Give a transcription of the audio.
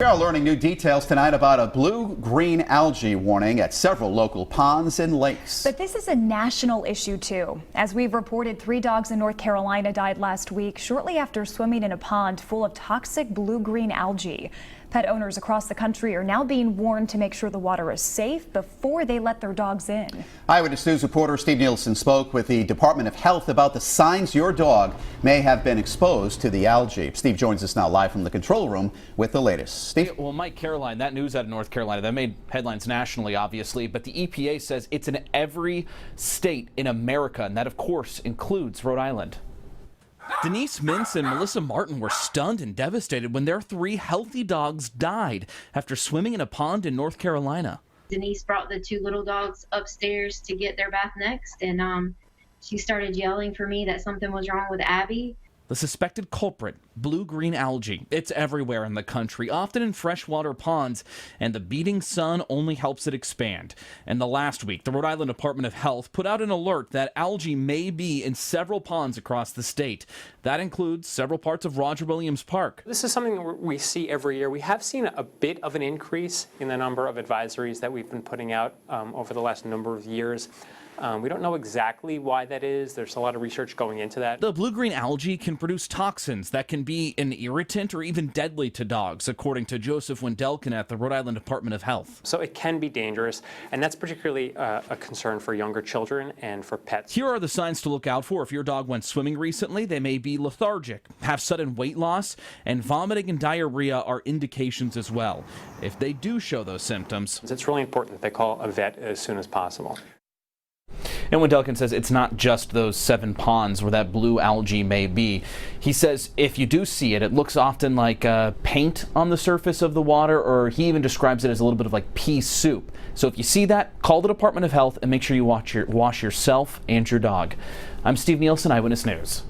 are learning new details tonight about a blue-green algae warning at several local ponds and lakes. But this is a national issue too. As we've reported, 3 dogs in North Carolina died last week shortly after swimming in a pond full of toxic blue-green algae. Pet owners across the country are now being warned to make sure the water is safe before they let their dogs in. Eyewitness News reporter Steve Nielsen spoke with the Department of Health about the signs your dog may have been exposed to the algae. Steve joins us now live from the control room with the latest. Steve? Well, Mike, Caroline, that news out of North Carolina, that made headlines nationally, obviously, but the EPA says it's in every state in America, and that, of course, includes Rhode Island. Denise Mintz and Melissa Martin were stunned and devastated when their 3 healthy dogs died after swimming in a pond in North Carolina. Denise brought the 2 little dogs upstairs to get their bath next, and she started yelling for me that something was wrong with Abby. The suspected culprit, blue-green algae. It's everywhere in the country, often in freshwater ponds, and the beating sun only helps it expand. And the last week, the Rhode Island Department of Health put out an alert that algae may be in several ponds across the state. That includes several parts of Roger Williams Park. This is something that we see every year. We have seen a bit of an increase in the number of advisories that we've been putting out over the last number of years. We don't know exactly why that is. There's a lot of research going into that. The blue-green algae can produce toxins that can be an irritant or even deadly to dogs, according to Joseph Wendelkin at the Rhode Island Department of Health. So it can be dangerous, and that's particularly a concern for younger children and for pets. Here are the signs to look out for. If your dog went swimming recently, they may be lethargic, have sudden weight loss, and vomiting and diarrhea are indications as well. If they do show those symptoms, it's really important that they call a vet as soon as possible. And Wendelkin says it's not just those 7 ponds where that blue algae may be. He says if you do see it, it looks often like paint on the surface of the water, or he even describes it as a little bit of like pea soup. So if you see that, call the Department of Health and make sure you wash yourself and your dog. I'm Steve Nielsen, Eyewitness News.